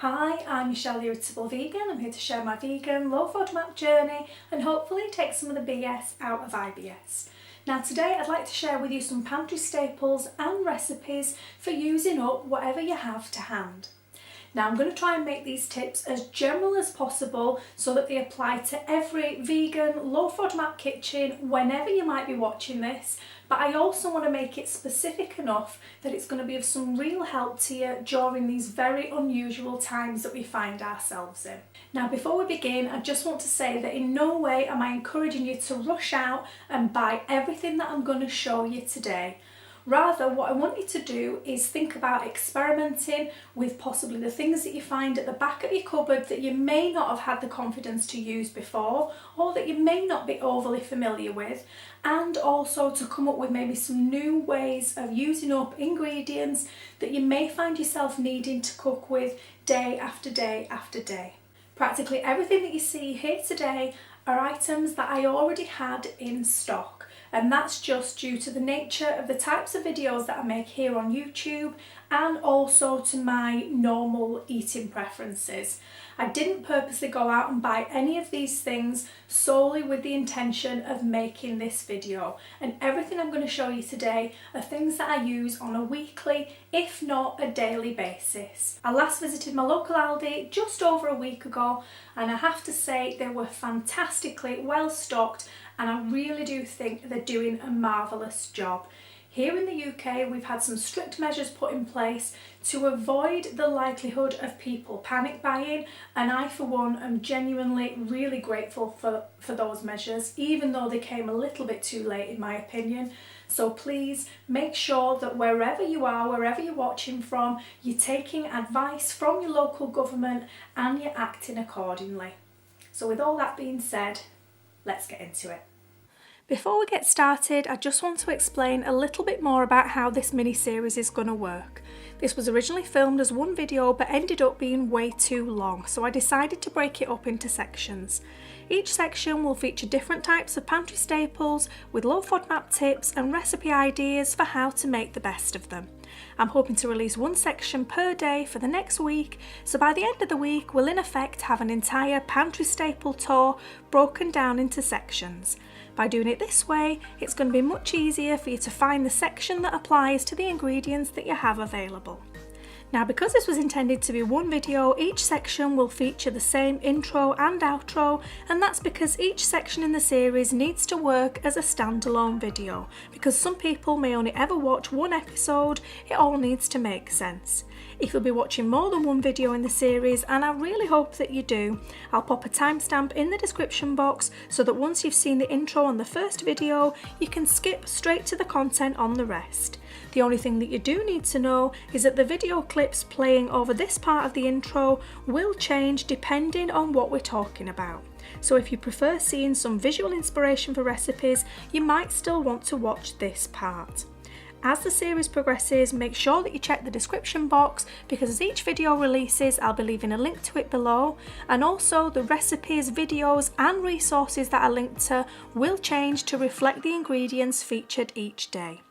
Hi, I'm Michelle, the Irritable Vegan. I'm here to share my vegan low FODMAP journey and hopefully take some of the BS out of IBS. Now today I'd like to share with you some pantry staples and recipes for using up whatever you have to hand. Now I'm going to try and make these tips as general as possible so that they apply to every vegan low FODMAP kitchen whenever you might be watching this, but I also want to make it specific enough that it's going to be of some real help to you during these very unusual times that we find ourselves in. Now before we begin, I just want to say that in no way am I encouraging you to rush out and buy everything that I'm going to show you today. Rather, what I want you to do is think about experimenting with possibly the things that you find at the back of your cupboard that you may not have had the confidence to use before, or that you may not be overly familiar with, and also to come up with maybe some new ways of using up ingredients that you may find yourself needing to cook with day after day after day. Practically everything that you see here today are items that I already had in stock. And that's just due to the nature of the types of videos that I make here on YouTube and also to my normal eating preferences. I didn't purposely go out and buy any of these things solely with the intention of making this video, and everything I'm going to show you today are things that I use on a weekly, if not a daily basis. I last visited my local Aldi just over a week ago, and I have to say they were fantastically well stocked, and I really do think they're doing a marvellous job. Here in the UK, we've had some strict measures put in place to avoid the likelihood of people panic buying, and I for one am genuinely really grateful for those measures, even though they came a little bit too late in my opinion. So please make sure that wherever you are, wherever you're watching from, you're taking advice from your local government and you're acting accordingly. So with all that being said, let's get into it. Before we get started, I just want to explain a little bit more about how this mini-series is going to work. This was originally filmed as one video but ended up being way too long, so I decided to break it up into sections. Each section will feature different types of pantry staples with low FODMAP tips and recipe ideas for how to make the best of them. I'm hoping to release one section per day for the next week, so by the end of the week we'll in effect have an entire pantry staple tour broken down into sections. By doing it this way, it's going to be much easier for you to find the section that applies to the ingredients that you have available. Now, because this was intended to be one video, each section will feature the same intro and outro, and that's because each section in the series needs to work as a standalone video. Because some people may only ever watch one episode, it all needs to make sense. If you'll be watching more than one video in the series, and I really hope that you do, I'll pop a timestamp in the description box so that once you've seen the intro on the first video, you can skip straight to the content on the rest. The only thing that you do need to know is that the video clips playing over this part of the intro will change depending on what we're talking about. So if you prefer seeing some visual inspiration for recipes, you might still want to watch this part. As the series progresses, make sure that you check the description box, because as each video releases, I'll be leaving a link to it below, and also the recipes, videos and resources that I link to will change to reflect the ingredients featured each day.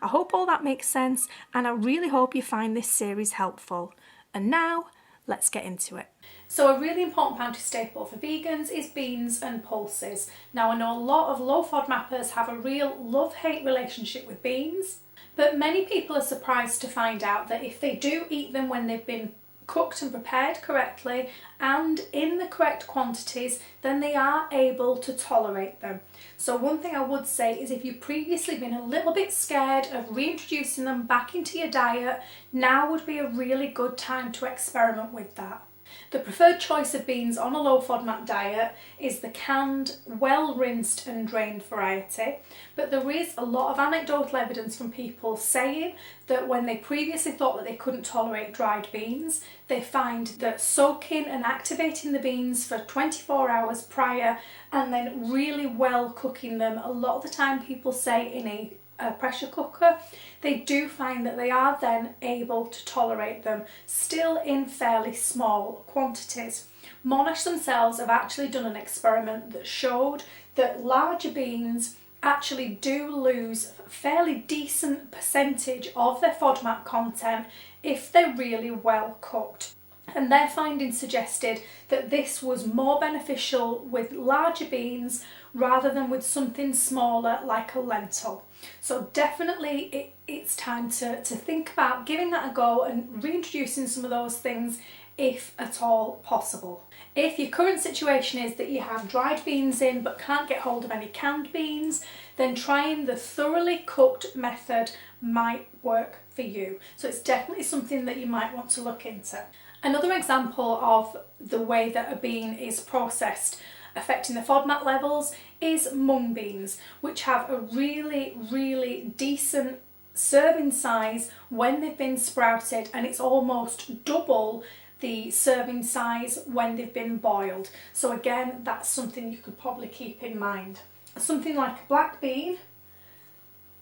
I hope all that makes sense, and I really hope you find this series helpful. And now, let's get into it. So a really important pantry staple for vegans is beans and pulses. Now I know a lot of low FODMAPers have a real love-hate relationship with beans, but many people are surprised to find out that if they do eat them when they've been cooked and prepared correctly and in the correct quantities, then they are able to tolerate them. So one thing I would say is if you've previously been a little bit scared of reintroducing them back into your diet, now would be a really good time to experiment with that. The preferred choice of beans on a low FODMAP diet is the canned, well rinsed and drained variety, but there is a lot of anecdotal evidence from people saying that when they previously thought that they couldn't tolerate dried beans, they find that soaking and activating the beans for 24 hours prior and then really well cooking them, a lot of the time people say in a pressure cooker, they do find that they are then able to tolerate them, still in fairly small quantities. Monash themselves have actually done an experiment that showed that larger beans actually do lose a fairly decent percentage of their FODMAP content if they're really well cooked. And their findings suggested that this was more beneficial with larger beans rather than with something smaller like a lentil. So definitely it's time to think about giving that a go and reintroducing some of those things if at all possible. If your current situation is that you have dried beans in but can't get hold of any canned beans, then trying the thoroughly cooked method might work for you. So it's definitely something that you might want to look into. Another example of the way that a bean is processed affecting the FODMAP levels is mung beans, which have a really decent serving size when they've been sprouted, and it's almost double the serving size when they've been boiled. So again, that's something you could probably keep in mind. Something like a black bean,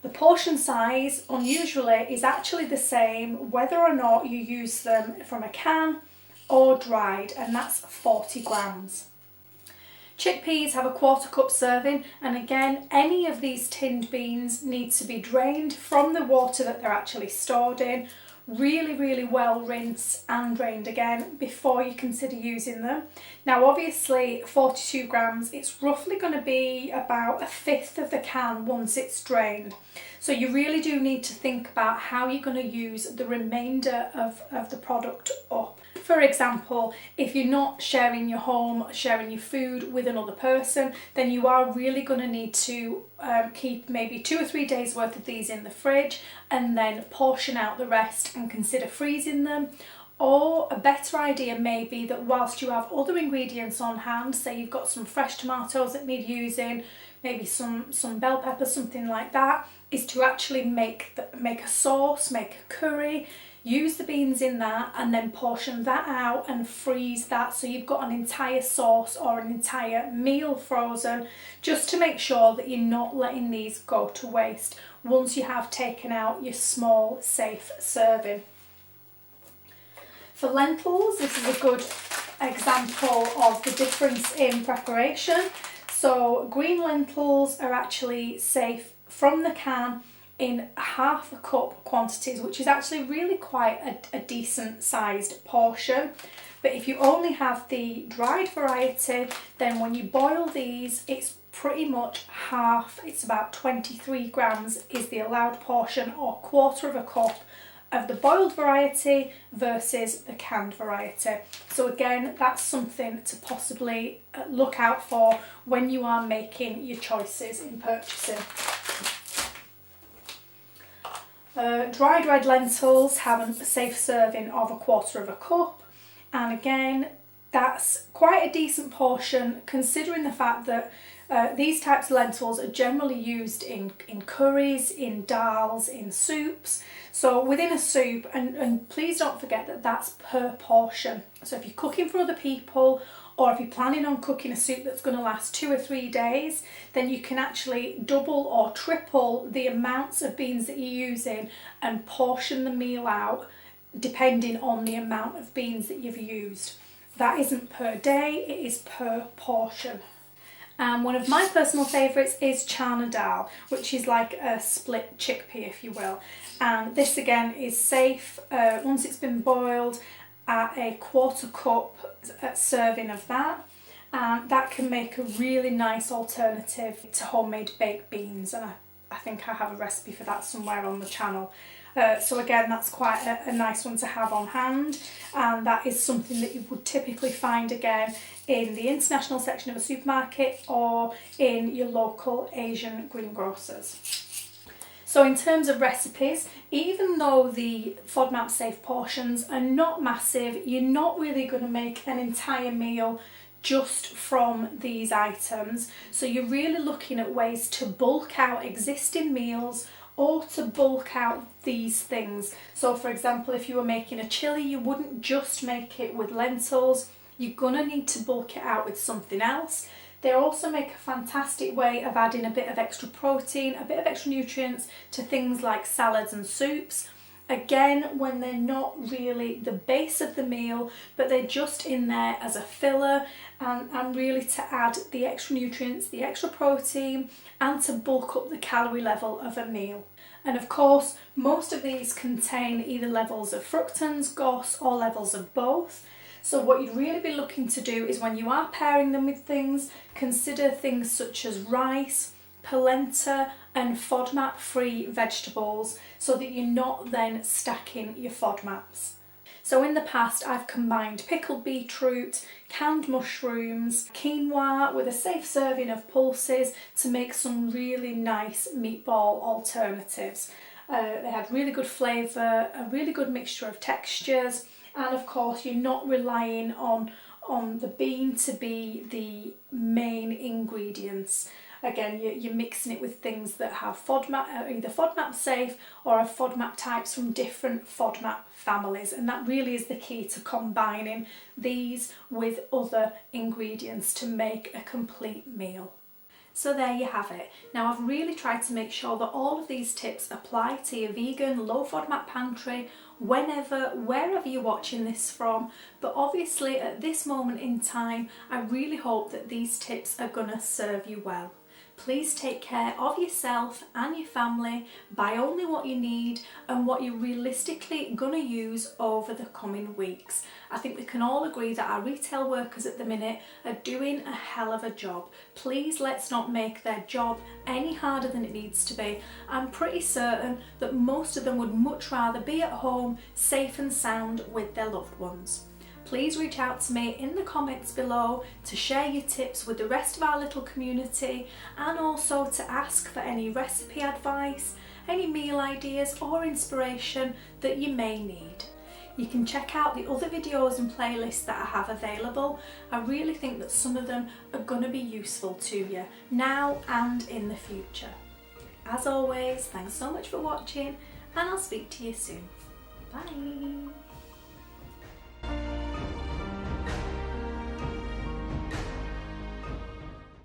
the portion size unusually is actually the same whether or not you use them from a can or dried, and that's 40 grams. Chickpeas have a 1/4 cup serving, and again, any of these tinned beans need to be drained from the water that they're actually stored in, really well rinsed and drained again before you consider using them. Now obviously 42 grams, it's roughly going to be about 1/5 of the can once it's drained. So you really do need to think about how you're going to use the remainder of the product up. For example, if you're not sharing your home, sharing your food with another person, then you are really going to need to keep maybe 2 or 3 days worth of these in the fridge and then portion out the rest and consider freezing them. Or a better idea may be that whilst you have other ingredients on hand, say you've got some fresh tomatoes that need using, maybe some bell peppers, something like that, is to actually make a sauce, make a curry, use the beans in that and then portion that out and freeze that, so you've got an entire sauce or an entire meal frozen, just to make sure that you're not letting these go to waste once you have taken out your small safe serving. For lentils, this is a good example of the difference in preparation. So green lentils are actually safe from the can in 1/2 cup quantities, which is actually really quite a decent sized portion. But if you only have the dried variety, then when you boil these, it's pretty much half, it's about 23 grams is the allowed portion, or 1/4 cup of the boiled variety versus the canned variety. So again, that's something to possibly look out for when you are making your choices in purchasing. Dried red lentils have a safe serving of 1/4 cup, and again, that's quite a decent portion considering the fact that these types of lentils are generally used in curries, in dals, in soups. So within a soup, and please don't forget that that's per portion. So if you're cooking for other people, or if you're planning on cooking a soup that's going to last 2 or 3 days, then you can actually double or triple the amounts of beans that you're using and portion the meal out depending on the amount of beans that you've used. That isn't per day, it is per portion. One of my personal favourites is chana dal, which is like a split chickpea, if you will. And this again is safe once it's been boiled at a 1/4 cup serving of that. And that can make a really nice alternative to homemade baked beans. And I think I have a recipe for that somewhere on the channel. So again, that's quite a nice one to have on hand, and that is something that you would typically find again in the international section of a supermarket or in your local Asian greengrocers. So in terms of recipes, even though the FODMAP safe portions are not massive, you're not really going to make an entire meal just from these items. So you're really looking at ways to bulk out existing meals or to bulk out these things. So for example, if you were making a chilli, you wouldn't just make it with lentils, you're gonna need to bulk it out with something else. They also make a fantastic way of adding a bit of extra protein, a bit of extra nutrients to things like salads and soups. Again, when they're not really the base of the meal, but they're just in there as a filler and really to add the extra nutrients, the extra protein, and to bulk up the calorie level of a meal. And of course, most of these contain either levels of fructans, GOS, or levels of both. So what you'd really be looking to do is when you are pairing them with things, consider things such as rice, polenta and FODMAP free vegetables so that you're not then stacking your FODMAPs. So in the past I've combined pickled beetroot, canned mushrooms, quinoa with a safe serving of pulses to make some really nice meatball alternatives. They had really good flavour, a really good mixture of textures, and of course you're not relying on the bean to be the main ingredients. Again, you're mixing it with things that have FODMAP, either FODMAP safe or are FODMAP types from different FODMAP families, and that really is the key to combining these with other ingredients to make a complete meal. So there you have it. Now I've really tried to make sure that all of these tips apply to your vegan low FODMAP pantry whenever, wherever you're watching this from, but obviously at this moment in time I really hope that these tips are going to serve you well. Please take care of yourself and your family, buy only what you need and what you're realistically going to use over the coming weeks. I think we can all agree that our retail workers at the minute are doing a hell of a job. Please let's not make their job any harder than it needs to be. I'm pretty certain that most of them would much rather be at home, safe and sound with their loved ones. Please reach out to me in the comments below to share your tips with the rest of our little community and also to ask for any recipe advice, any meal ideas or inspiration that you may need. You can check out the other videos and playlists that I have available. I really think that some of them are going to be useful to you now and in the future. As always, thanks so much for watching and I'll speak to you soon. Bye!